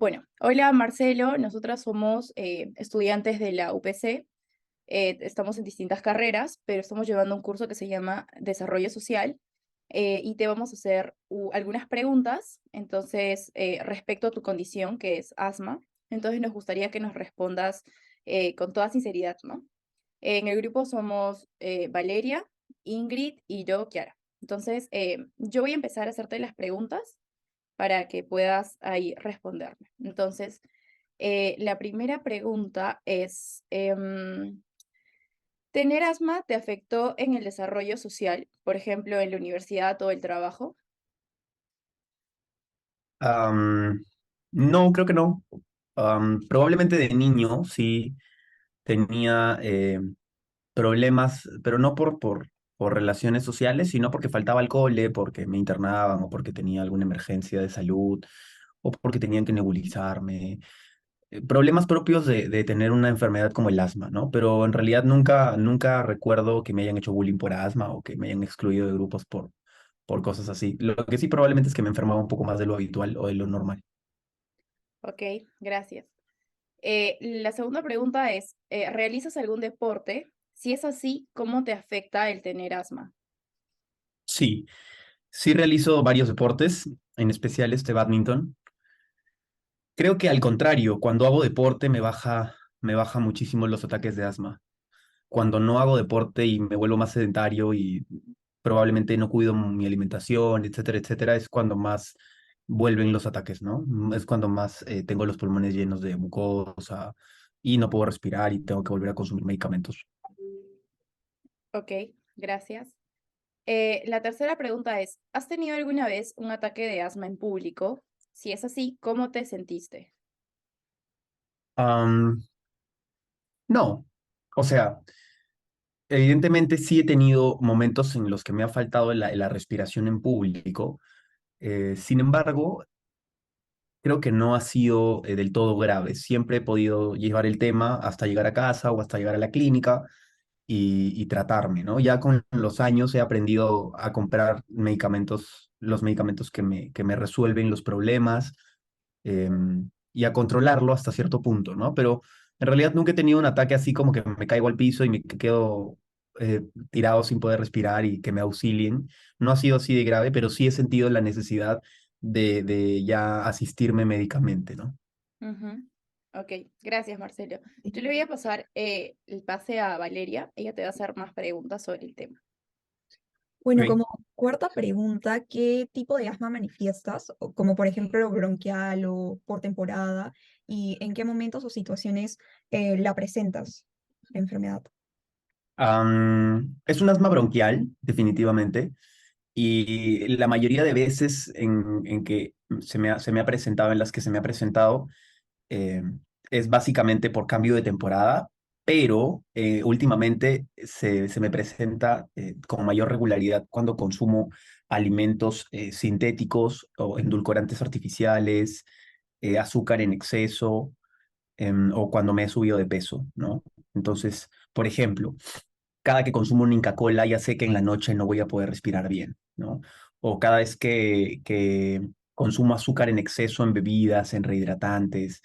Bueno, hola Marcelo, nosotras somos estudiantes de la UPC, estamos en distintas carreras, pero estamos llevando un curso que se llama Desarrollo Social y te vamos a hacer algunas preguntas, entonces, respecto a tu condición, que es asma, entonces nos gustaría que nos respondas con toda sinceridad, ¿no? En el grupo somos Valeria, Ingrid y yo, Kiara. Entonces, yo voy a empezar a hacerte las preguntas para que puedas ahí responderme. Entonces, la primera pregunta es, ¿tener asma te afectó en el desarrollo social, por ejemplo, en la universidad o el trabajo? Am, no, creo que no. Probablemente de niño sí tenía problemas, pero no por relaciones sociales, sino porque faltaba al cole, porque me internaban o porque tenía alguna emergencia de salud o porque tenían que nebulizarme. Problemas propios de tener una enfermedad como el asma, ¿no? Pero en realidad nunca recuerdo que me hayan hecho bullying por asma o que me hayan excluido de grupos por cosas así. Lo que sí probablemente es que me enfermaba un poco más de lo habitual o de lo normal. Ok, gracias. La segunda pregunta es, ¿realizas algún deporte? Si es así, ¿cómo te afecta el tener asma? Sí, sí realizo varios deportes, en especial este badminton. Creo que al contrario, cuando hago deporte me baja muchísimo los ataques de asma. Cuando no hago deporte y me vuelvo más sedentario y probablemente no cuido mi alimentación, etcétera, etcétera, es cuando más vuelven los ataques, ¿no? Es cuando más tengo los pulmones llenos de mucosa y no puedo respirar y tengo que volver a consumir medicamentos. Ok, gracias. La tercera pregunta es, ¿has tenido alguna vez un ataque de asma en público? Si es así, ¿cómo te sentiste? Am, no, o sea, evidentemente sí he tenido momentos en los que me ha faltado la respiración en público. Sin embargo, creo que no ha sido del todo grave. Siempre he podido llevar el tema hasta llegar a casa o hasta llegar a la clínica y tratarme, ¿no? Ya con los años he aprendido a comprar medicamentos, los medicamentos que me resuelven los problemas y a controlarlo hasta cierto punto, ¿no? Pero en realidad nunca he tenido un ataque así como que me caigo al piso y me quedo eh, tirado sin poder respirar y que me auxilien. No ha sido así de grave, pero sí he sentido la necesidad de ya asistirme médicamente, ¿no? Ujú. Ok, gracias Marcelo. Yo le voy a pasar el pase a Valeria, ella te va a hacer más preguntas sobre el tema. Bueno, Ok. como cuarta pregunta, ¿qué tipo de asma manifiestas? Como por ejemplo bronquial o por temporada, ¿y en qué momentos o situaciones la presentas, la enfermedad? Es un asma bronquial, definitivamente, y la mayoría de veces en que se me ha presentado, en las que se me ha presentado, eh, es básicamente por cambio de temporada, pero últimamente se me presenta con mayor regularidad cuando consumo alimentos sintéticos o endulcorantes artificiales, azúcar en exceso, o cuando me he subido de peso, ¿no? Entonces, por ejemplo, cada que consumo una Inca Kola ya sé que en la noche no voy a poder respirar bien, ¿no? O cada vez que consumo azúcar en exceso en bebidas, en rehidratantes,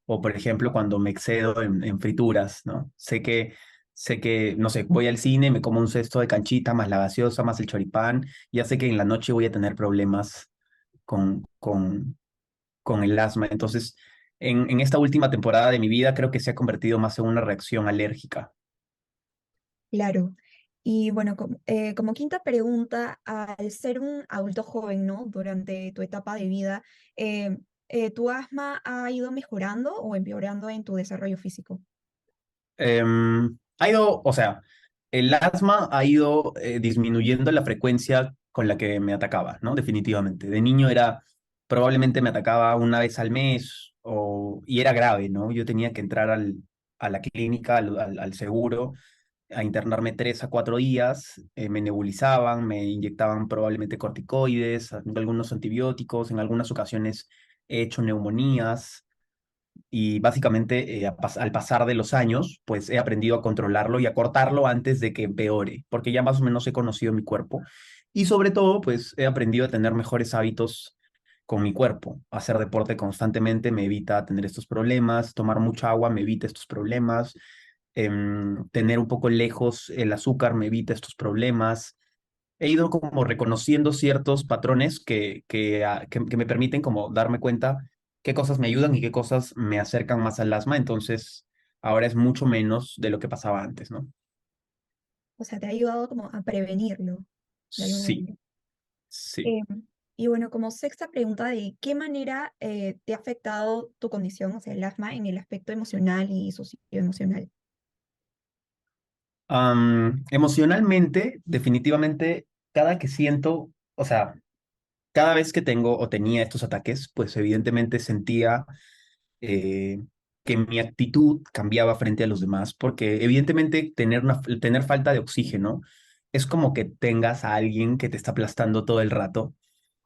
o por ejemplo cuando me excedo en frituras, ¿no? Sé que, no sé, voy al cine, me como un cesto de canchita más la gaseosa, más el choripán, ya sé que en la noche voy a tener problemas con, con, con el asma. Entonces, en esta última temporada de mi vida creo que se ha convertido más en una reacción alérgica. Claro. Y bueno, como quinta pregunta, al ser un adulto joven, ¿no? Durante tu etapa de vida, eh, ¿tu asma ha ido mejorando o empeorando en tu desarrollo físico? Ha ido, o sea, el asma ha ido disminuyendo la frecuencia con la que me atacaba, ¿no? Definitivamente. De niño era, probablemente me atacaba una vez al mes y era grave, ¿no? Yo tenía que entrar a la clínica, al seguro, a internarme 3 a 4 días, me nebulizaban, me inyectaban probablemente corticoides, algunos antibióticos, en algunas ocasiones he hecho neumonías y básicamente al pasar de los años, pues he aprendido a controlarlo y a cortarlo antes de que empeore, porque ya más o menos he conocido mi cuerpo y sobre todo, pues he aprendido a tener mejores hábitos con mi cuerpo. Hacer deporte constantemente me evita tener estos problemas, tomar mucha agua me evita estos problemas, tener un poco lejos el azúcar me evita estos problemas. He ido como reconociendo ciertos patrones que me permiten como darme cuenta qué cosas me ayudan y qué cosas me acercan más al asma. Entonces, ahora es mucho menos de lo que pasaba antes, ¿no? O sea, te ha ayudado como a prevenirlo de alguna Sí, manera. sí. Eh, y bueno, como sexta pregunta, ¿de qué manera te ha afectado tu condición, o sea, el asma, en el aspecto emocional y socioemocional? Emocionalmente, definitivamente, cada que siento, o sea, cada vez que tengo o tenía estos ataques, pues evidentemente sentía eh, que mi actitud cambiaba frente a los demás, porque evidentemente tener falta de oxígeno es como que tengas a alguien que te está aplastando todo el rato,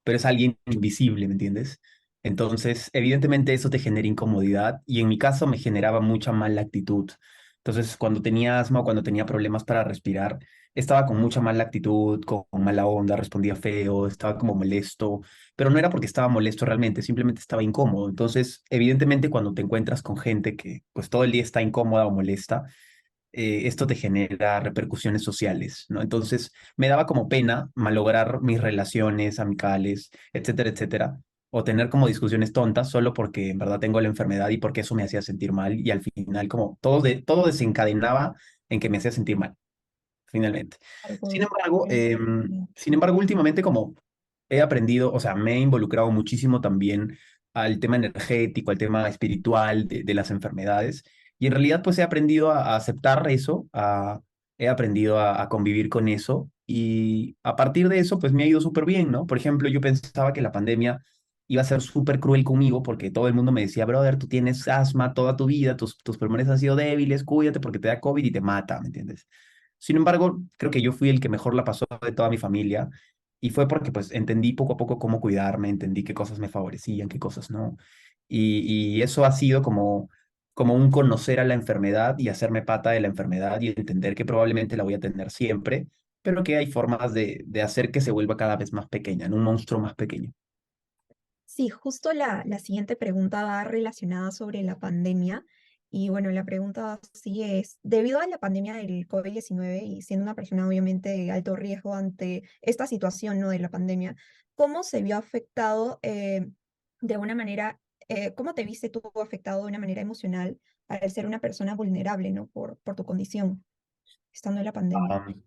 pero es alguien invisible, ¿me entiendes? Entonces, evidentemente eso te genera incomodidad y en mi caso me generaba mucha mala actitud. Entonces, cuando tenía asma o cuando tenía problemas para respirar, estaba con mucha mala actitud, con mala onda, respondía feo, estaba como molesto, pero no era porque estaba molesto realmente, simplemente estaba incómodo. Entonces, evidentemente cuando te encuentras con gente que pues todo el día está incómoda o molesta, esto te genera repercusiones sociales, ¿no? Entonces me daba como pena malograr mis relaciones amicales, etcétera, etcétera, o tener como discusiones tontas solo porque en verdad tengo la enfermedad y porque eso me hacía sentir mal y al final como todo desencadenaba en que me hacía sentir mal, finalmente. Claro, Sin por embargo, el sentimiento. últimamente como he aprendido, o sea, me he involucrado muchísimo también al tema energético, al tema espiritual de las enfermedades. Y en realidad, pues he aprendido a aceptar eso, he aprendido a convivir con eso. Y a partir de eso, pues me ha ido súper bien, ¿no? Por ejemplo, yo pensaba que la pandemia iba a ser súper cruel conmigo porque todo el mundo me decía, brother, tú tienes asma toda tu vida, tus pulmones han sido débiles, cuídate porque te da COVID y te mata, ¿me entiendes? Sin embargo, creo que yo fui el que mejor la pasó de toda mi familia y fue porque pues entendí poco a poco cómo cuidarme, entendí qué cosas me favorecían, qué cosas no. Y eso ha sido como un conocer a la enfermedad y hacerme pata de la enfermedad y entender que probablemente la voy a tener siempre, pero que hay formas de hacer que se vuelva cada vez más pequeña, en un monstruo más pequeño. Sí, justo la siguiente pregunta va relacionada sobre la pandemia. Y bueno, la pregunta sí es, debido a la pandemia del COVID-19 y siendo una persona obviamente de alto riesgo ante esta situación, ¿no? De la pandemia, ¿cómo se vio afectado de una manera, cómo te viste tú afectado de una manera emocional al ser una persona vulnerable, ¿no? Por tu condición, estando en la pandemia. Am,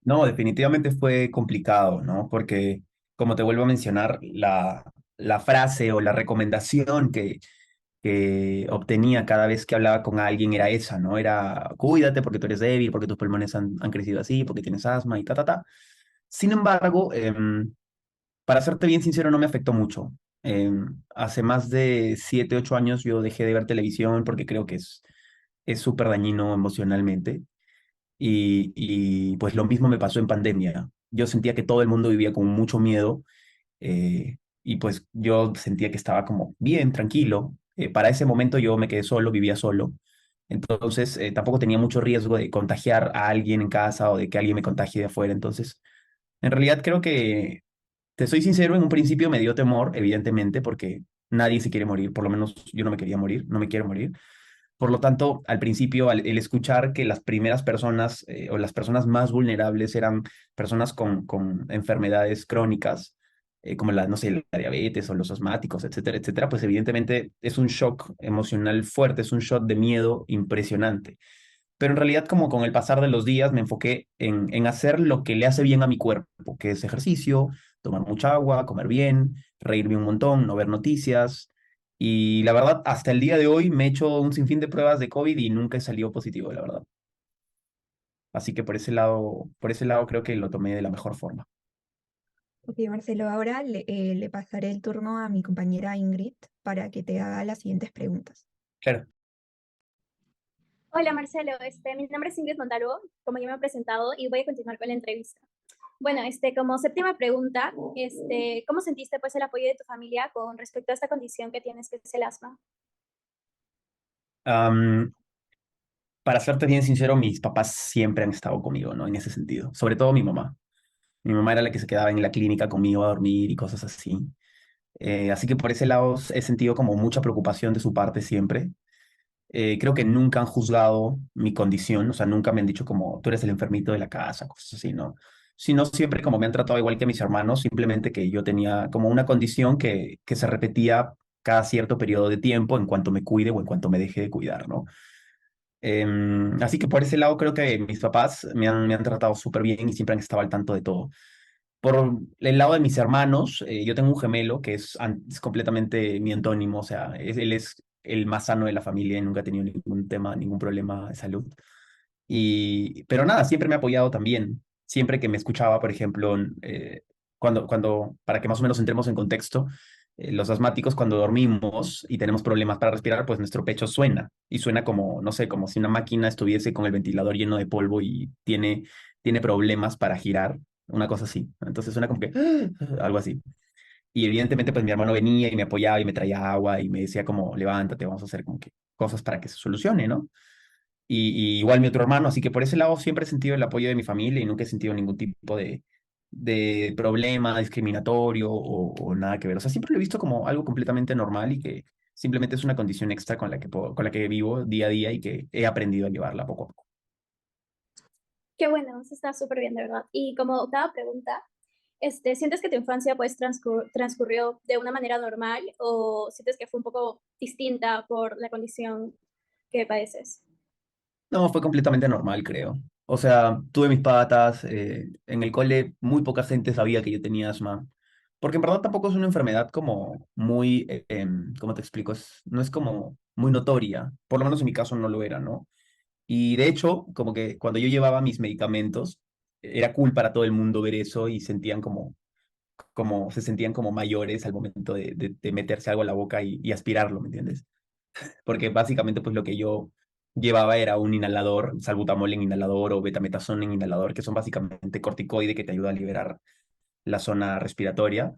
no, definitivamente fue complicado, ¿no? Porque, como te vuelvo a mencionar, la frase o la recomendación que obtenía cada vez que hablaba con alguien era esa, ¿no? Era cuídate porque tú eres débil, porque tus pulmones han crecido así, porque tienes asma y ta, ta, ta. Sin embargo, para serte bien sincero, no me afectó mucho. Hace más de 7, 8 años yo dejé de ver televisión porque creo que es súper dañino emocionalmente. Y pues lo mismo me pasó en pandemia. Yo sentía que todo el mundo vivía con mucho miedo y pues yo sentía que estaba como bien, tranquilo. Para ese momento yo me quedé solo, vivía solo. Entonces tampoco tenía mucho riesgo de contagiar a alguien en casa o de que alguien me contagie de afuera. Entonces, en realidad creo que, te soy sincero, en un principio me dio temor, evidentemente, porque nadie se quiere morir, por lo menos yo no me quería morir, no me quiero morir. Por lo tanto, al principio, el escuchar que las primeras personas o las personas más vulnerables eran personas con enfermedades crónicas, como la, no sé, la diabetes o los asmáticos, etcétera, etcétera, pues evidentemente es un shock emocional fuerte, es un shock de miedo impresionante. Pero en realidad, como con el pasar de los días, me enfoqué en hacer lo que le hace bien a mi cuerpo, que es ejercicio, tomar mucha agua, comer bien, reírme un montón, no ver noticias. Y la verdad, hasta el día de hoy me he hecho un sinfín de pruebas de COVID y nunca he salido positivo, la verdad. Así que por ese lado creo que lo tomé de la mejor forma. Ok, Marcelo, ahora le pasaré el turno a mi compañera Ingrid para que te haga las siguientes preguntas. Claro. Hola Marcelo, mi nombre es Ingrid Montalvo, como ya me he presentado, y voy a continuar con la entrevista. Bueno, como séptima pregunta, ¿cómo sentiste pues el apoyo de tu familia con respecto a esta condición que tienes, que es el asma? Am, para serte bien sincero, mis papás siempre han estado conmigo, ¿no? En ese sentido. Sobre todo mi mamá. Mi mamá era la que se quedaba en la clínica conmigo a dormir y cosas así. Así que por ese lado he sentido como mucha preocupación de su parte siempre. Creo que nunca han juzgado mi condición, o sea, nunca me han dicho como tú eres el enfermito de la casa, cosas así, ¿no? Sino siempre como me han tratado igual que a mis hermanos, simplemente que yo tenía como una condición que se repetía cada cierto periodo de tiempo en cuanto me cuide o en cuanto me deje de cuidar, ¿no? Así que por ese lado creo que mis papás me han tratado súper bien y siempre han estado al tanto de todo. Por el lado de mis hermanos, yo tengo un gemelo que es completamente mi antónimo, o sea, él es el más sano de la familia y nunca ha tenido ningún tema, ningún problema de salud. Pero nada, siempre me ha apoyado también. Siempre que me escuchaba, por ejemplo, para que más o menos entremos en contexto, los asmáticos cuando dormimos y tenemos problemas para respirar, pues nuestro pecho suena y suena como, no sé, como si una máquina estuviese con el ventilador lleno de polvo y tiene problemas para girar, una cosa así. Entonces suena como que algo así. Y evidentemente, pues mi hermano venía y me apoyaba y me traía agua y me decía como, levántate, vamos a hacer como que cosas para que se solucione, ¿no? Y igual mi otro hermano, así que por ese lado siempre he sentido el apoyo de mi familia y nunca he sentido ningún tipo de problema discriminatorio o nada que ver. O sea, siempre lo he visto como algo completamente normal y que simplemente es una condición extra con la que vivo día a día y que he aprendido a llevarla poco a poco. Qué bueno, eso está súper bien, de verdad. Y como octava pregunta, ¿sientes que tu infancia pues transcurrió de una manera normal o sientes que fue un poco distinta por la condición que padeces? No, fue completamente normal, creo. O sea, tuve mis patas, en el cole muy poca gente sabía que yo tenía asma, porque en verdad tampoco es una enfermedad como muy, ¿cómo te explico? No es como muy notoria, por lo menos en mi caso no lo era, ¿no? Y de hecho, como que cuando yo llevaba mis medicamentos, era cool para todo el mundo ver eso y sentían se sentían como mayores al momento de meterse algo a la boca y aspirarlo, ¿me entiendes? Porque básicamente pues lo que yo llevaba era un inhalador, salbutamol en inhalador o betametason en inhalador, que son básicamente corticoide que te ayuda a liberar la zona respiratoria.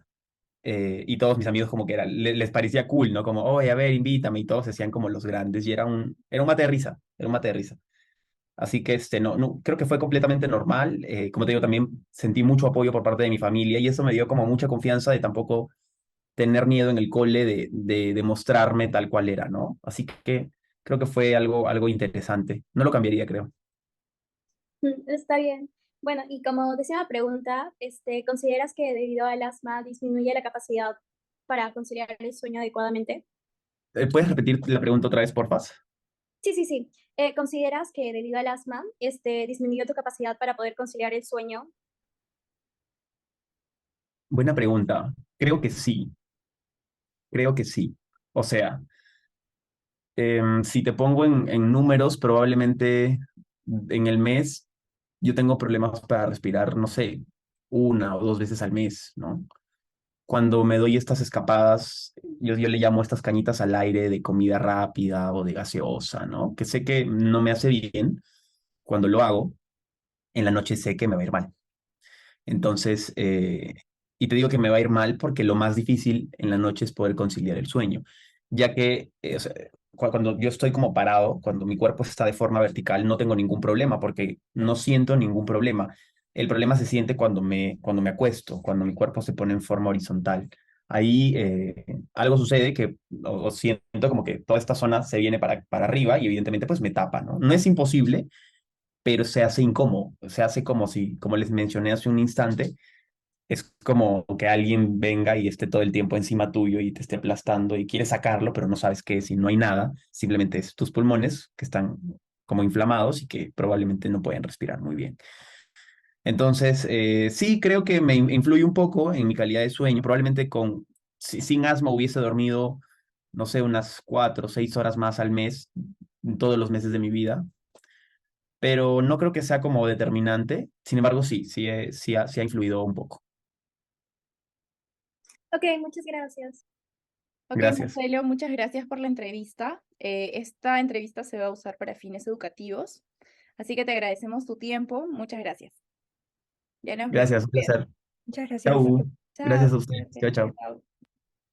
Y todos mis amigos como que les parecía cool, ¿no? Como, oye, a ver, invítame, y todos se hacían como los grandes, y era un mate de risa, era un mate de risa. Así que no, creo que fue completamente normal. Como te digo, también sentí mucho apoyo por parte de mi familia y eso me dio como mucha confianza de tampoco tener miedo en el cole de mostrarme tal cual era, ¿no? Así que creo que fue algo interesante. No lo cambiaría, creo. Está bien. Bueno, y como décima pregunta, ¿consideras que debido al asma disminuye la capacidad para conciliar el sueño adecuadamente? ¿Puedes repetir la pregunta otra vez, porfa? Sí, sí, sí. ¿Consideras que debido al asma, disminuyó tu capacidad para poder conciliar el sueño? Buena pregunta. Creo que sí. O sea, si te pongo en números, probablemente en el mes yo tengo problemas para respirar, no sé, una o dos veces al mes, ¿no? Cuando me doy estas escapadas, yo le llamo estas cañitas al aire de comida rápida o de gaseosa, ¿no? Que sé que no me hace bien cuando lo hago, en la noche sé que me va a ir mal. Entonces, y te digo que me va a ir mal porque lo más difícil en la noche es poder conciliar el sueño, ya que o sea, cuando yo estoy como parado, cuando mi cuerpo está de forma vertical, no tengo ningún problema porque no siento ningún problema. El problema se siente cuando me acuesto, cuando mi cuerpo se pone en forma horizontal. Ahí algo sucede que o siento como que toda esta zona se viene para arriba y evidentemente pues me tapa, ¿no? No es imposible, pero se hace incómodo, se hace como si, como les mencioné hace un instante, es como que alguien venga y esté todo el tiempo encima tuyo y te esté aplastando y quieres sacarlo, pero no sabes qué es y no hay nada, simplemente es tus pulmones que están como inflamados y que probablemente no pueden respirar muy bien. Entonces, sí, creo que me influye un poco en mi calidad de sueño. Probablemente sin asma hubiese dormido, no sé, unas 4 o 6 horas más al mes, en todos los meses de mi vida, pero no creo que sea como determinante. Sin embargo, sí ha influido un poco. Ok, muchas gracias. Ok, Gracias. Marcelo, muchas gracias por la entrevista. Esta entrevista se va a usar para fines educativos, así que te agradecemos tu tiempo. Muchas gracias. Ya nos vemos. Gracias, un placer. Muchas gracias. Chau. Chao. Gracias a ustedes. Chao, chao. Chao.